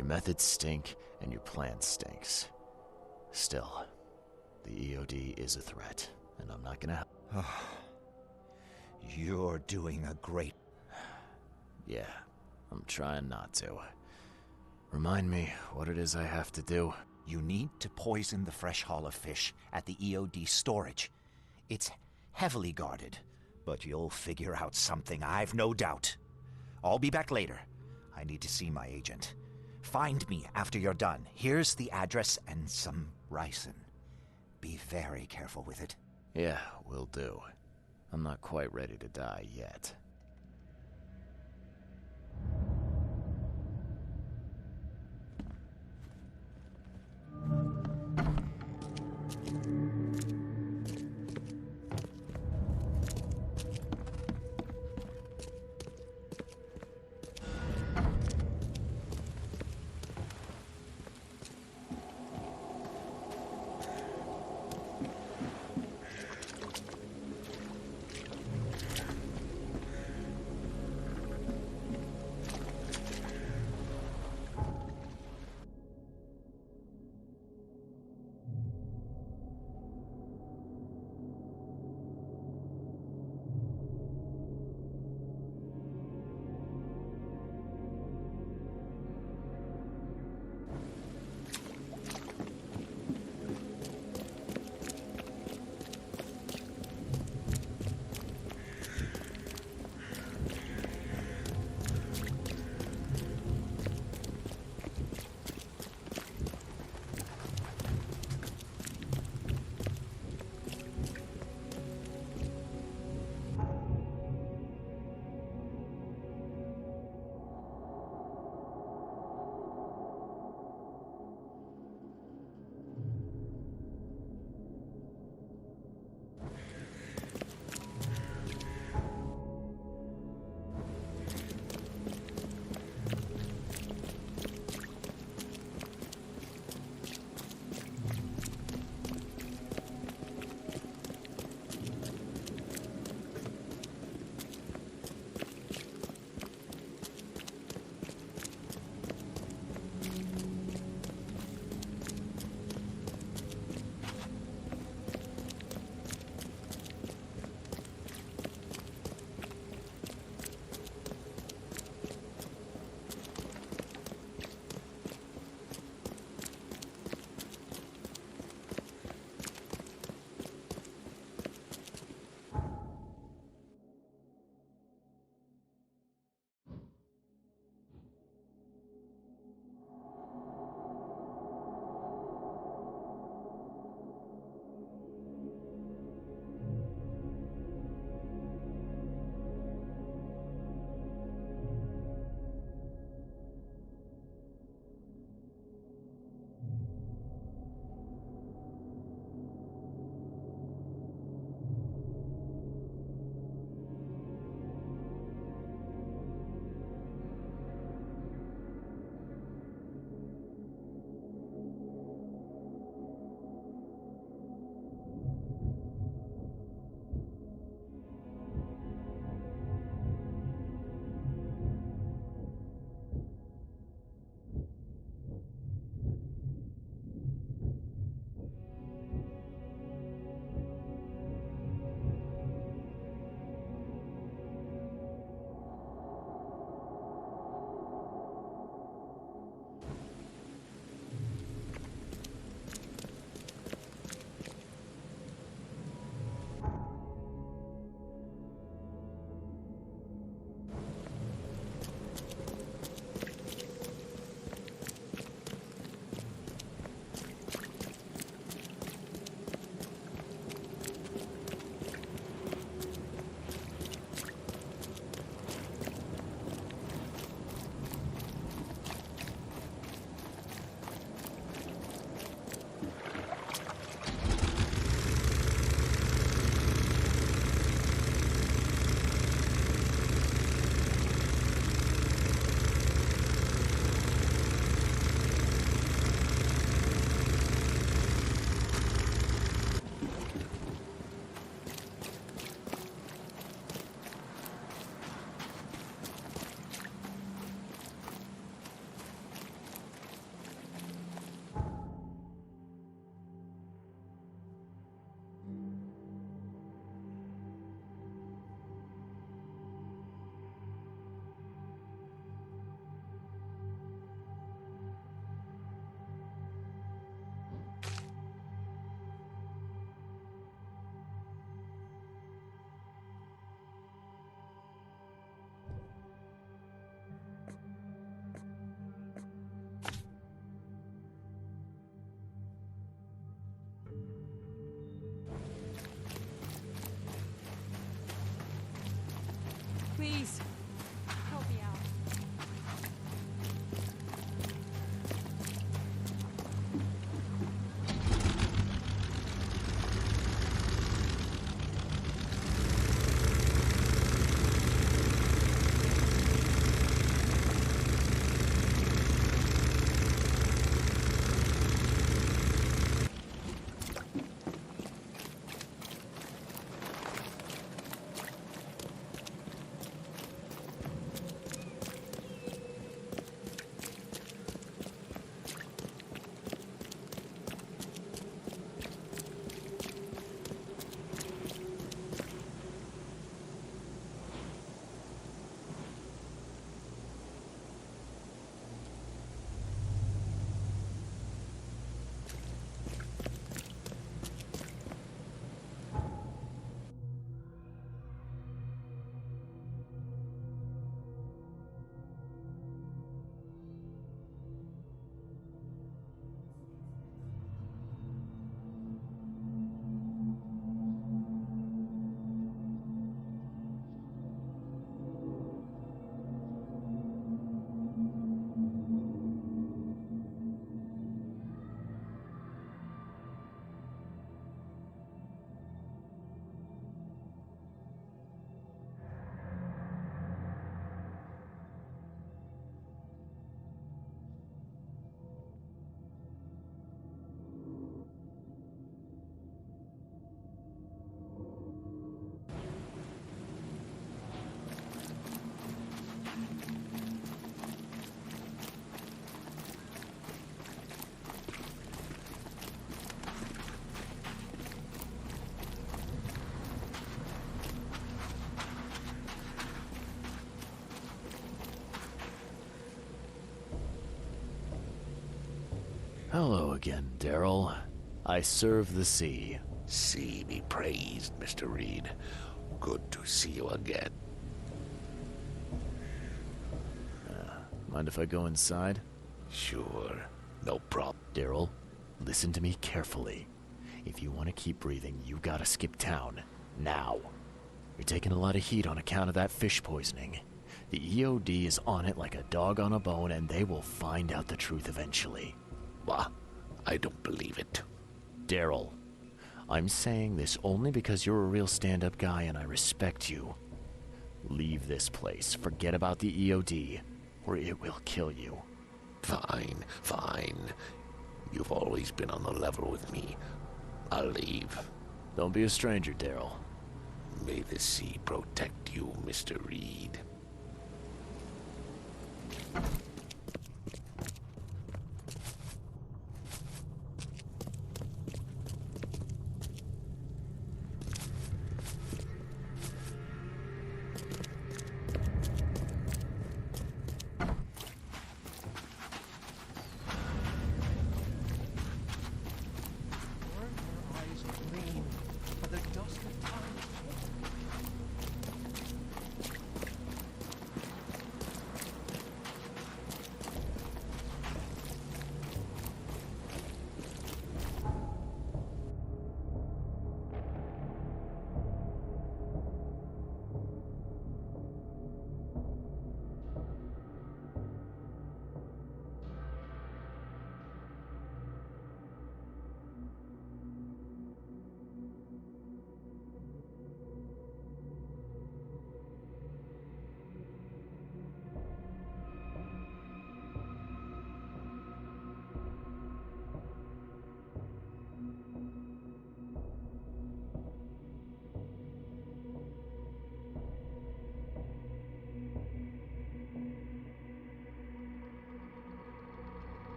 Your methods stink, and your plan stinks. Still, the EOD is a threat, and I'm not gonna... You're doing a great... Yeah, I'm trying not to. Remind me what it is I have to do. You need to poison the fresh haul of fish at the EOD storage. It's heavily guarded, but you'll figure out something, I've no doubt. I'll be back later. I need to see my agent. Find me after you're done. Here's the address and some ricin. Be very careful with it. Yeah, will do. I'm not quite ready to die yet. Hello again, Daryl. I serve the sea. Sea be praised, Mr. Reed. Good to see you again. Mind if I go inside? Sure, no problem. Daryl, listen to me carefully. If you want to keep breathing, you gotta skip town. Now. You're taking a lot of heat on account of that fish poisoning. The EOD is on it like a dog on a bone, and they will find out the truth eventually. Bah, I don't believe it. Daryl, I'm saying this only because you're a real stand-up guy and I respect you. Leave this place. Forget about the EOD, or it will kill you. Fine, fine. You've always been on the level with me. I'll leave. Don't be a stranger, Daryl. May the sea protect you, Mr. Reed.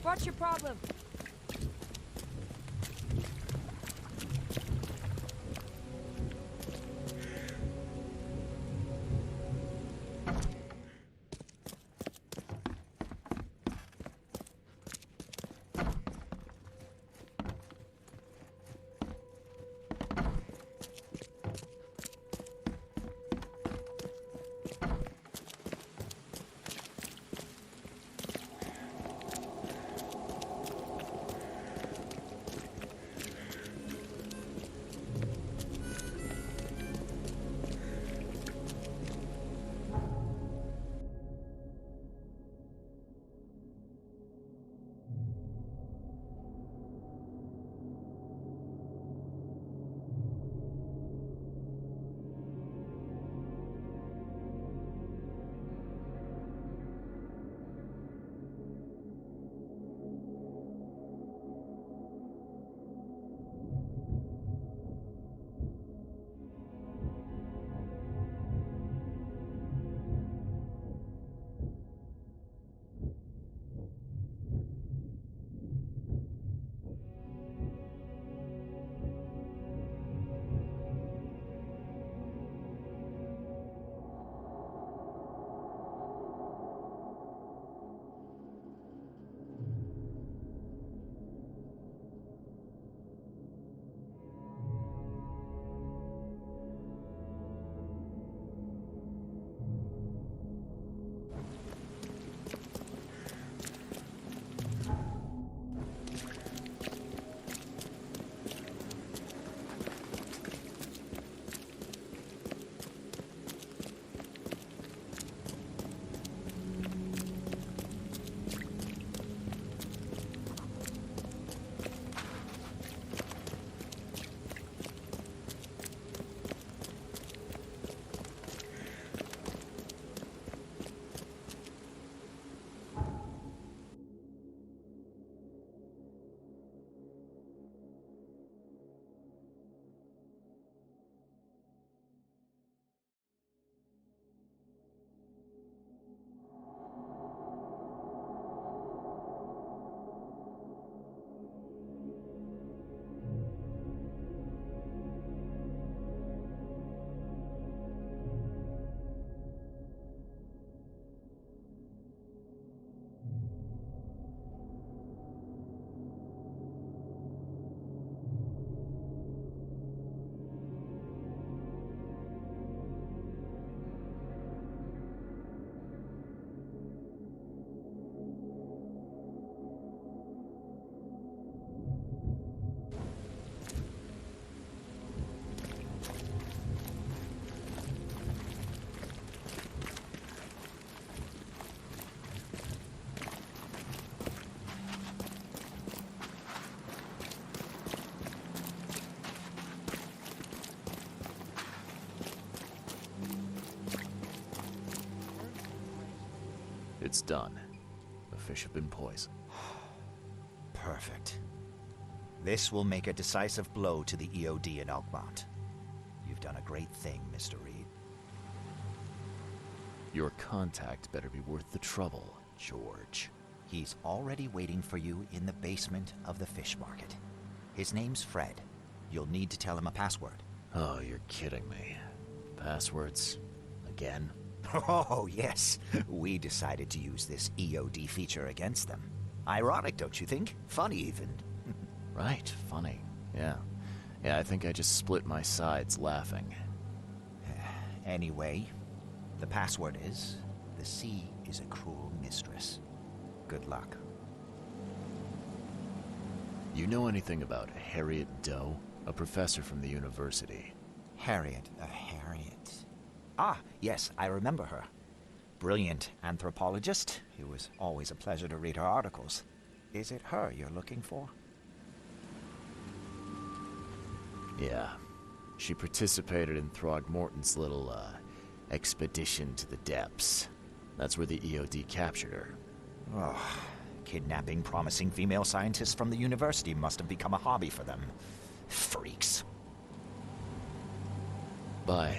What's your problem? It's done. The fish have been poisoned. Perfect. This will make a decisive blow to the EOD in Alkmaar. You've done a great thing, Mr. Reed. Your contact better be worth the trouble, George. He's already waiting for you in the basement of the fish market. His name's Fred. You'll need to tell him a password. Oh, you're kidding me. Passwords? Again? Oh, yes. We decided to use this EOD feature against them. Ironic, don't you think? Funny, even. Right, funny. Yeah. Yeah, I think I just split my sides laughing. Anyway, the password is, the sea is a cruel mistress. Good luck. You know anything about Harriet Doe? A professor from the university. Harriet. Ah, yes, I remember her. Brilliant anthropologist. It was always a pleasure to read her articles. Is it her you're looking for? Yeah. She participated in Throgmorton's little, expedition to the depths. That's where the EOD captured her. Oh, kidnapping promising female scientists from the university must have become a hobby for them. Freaks. Bye.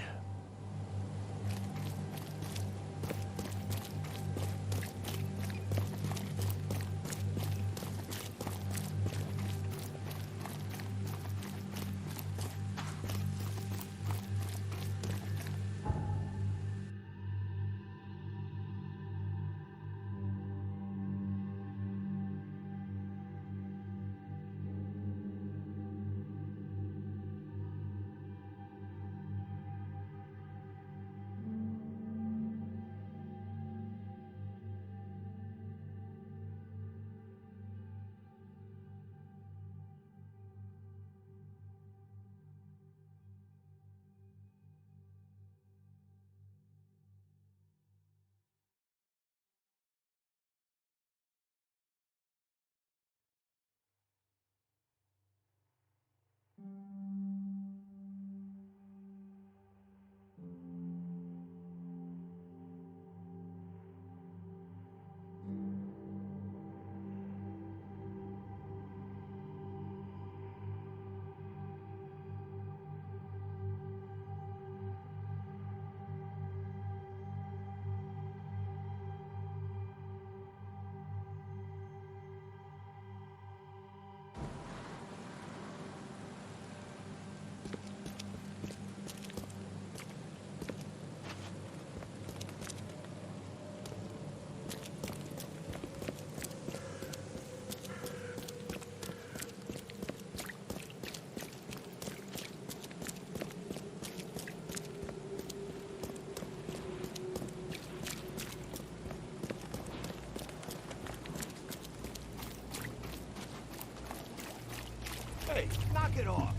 Hey, knock it off!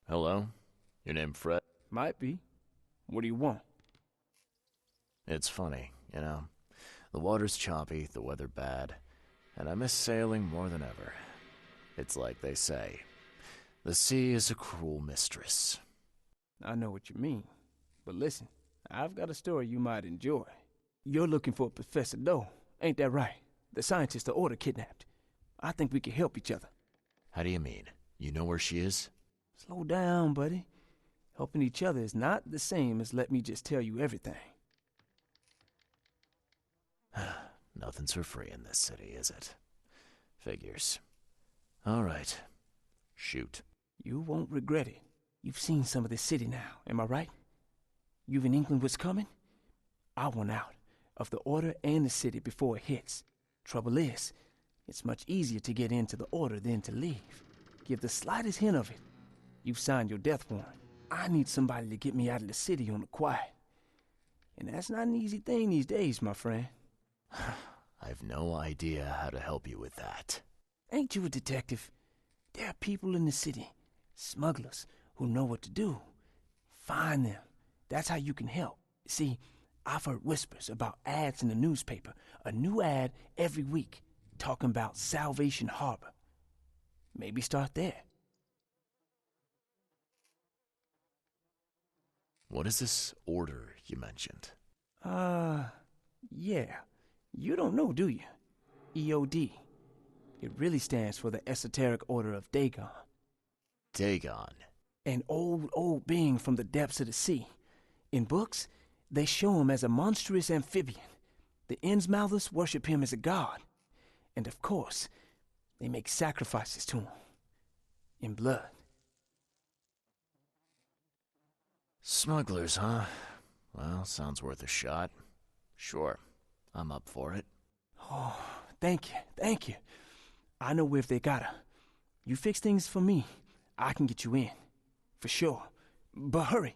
Hello? Your name Fred? Might be. What do you want? It's funny, you know. The water's choppy, the weather bad, and I miss sailing more than ever. It's like they say, the sea is a cruel mistress. I know what you mean. But listen, I've got a story you might enjoy. You're looking for Professor Doe, ain't that right? The scientist the Order kidnapped. I think we can help each other. How do you mean? You know where she is? Slow down, buddy. Helping each other is not the same as let me just tell you everything. Nothing's for free in this city, is it? Figures. All right. Shoot. You won't regret it. You've seen some of this city now, am I right? You've in England what's coming? I want out of the Order and the city before it hits. Trouble is, it's much easier to get into the Order than to leave. Give the slightest hint of it, you've signed your death warrant. I need somebody to get me out of the city on the quiet. And that's not an easy thing these days, my friend. I've no idea how to help you with that. Ain't you a detective? There are people in the city, smugglers, who know what to do. Find them. That's how you can help. See, I've heard whispers about ads in the newspaper. A new ad every week, talking about Salvation Harbor. Maybe start there. What is this order you mentioned? Yeah. You don't know, do you? EOD. It really stands for the Esoteric Order of Dagon. Dagon. An old being from the depths of the sea. In books, they show him as a monstrous amphibian. The Innsmouthers worship him as a god. And of course, they make sacrifices to him. In blood. Smugglers, huh? Well, sounds worth a shot. Sure, I'm up for it. Oh, thank you. I know where they got her. You fix things for me, I can get you in. For sure. But hurry.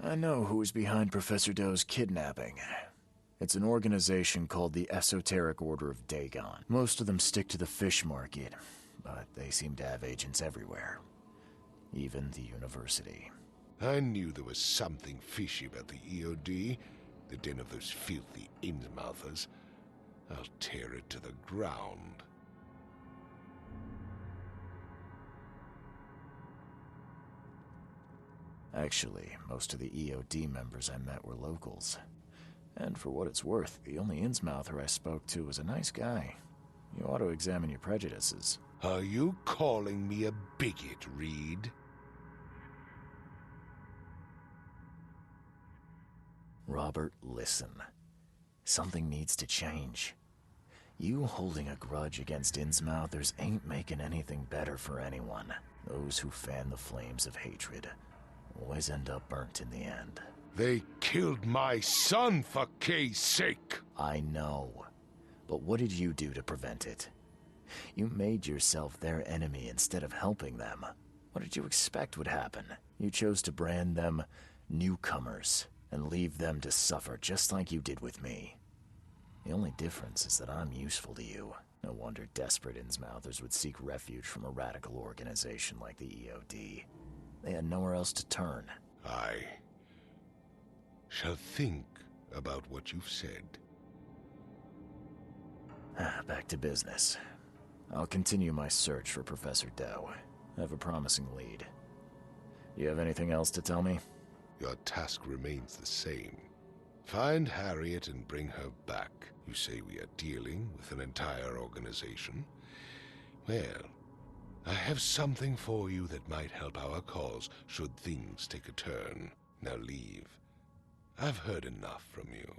I know who is behind Professor Doe's kidnapping. It's an organization called the Esoteric Order of Dagon. Most of them stick to the fish market, but they seem to have agents everywhere. Even the university. I knew there was something fishy about the EOD, the den of those filthy Innsmouthers. I'll tear it to the ground. Actually, most of the EOD members I met were locals. And for what it's worth, the only Innsmouther I spoke to was a nice guy. You ought to examine your prejudices. Are you calling me a bigot, Reed? Robert, listen. Something needs to change. You holding a grudge against Innsmouthers ain't making anything better for anyone. Those who fan the flames of hatred always end up burnt in the end. They killed my son, for Kay's sake! I know. But what did you do to prevent it? You made yourself their enemy instead of helping them. What did you expect would happen? You chose to brand them newcomers and leave them to suffer just like you did with me. The only difference is that I'm useful to you. No wonder desperate Innsmouthers would seek refuge from a radical organization like the EOD. They had nowhere else to turn. I shall think about what you've said. Back to business. I'll continue my search for Professor Doe. I have a promising lead. You have anything else to tell me? Your task remains the same. Find Harriet and bring her back. You say we are dealing with an entire organization? Well, I have something for you that might help our cause should things take a turn. Now leave. I've heard enough from you.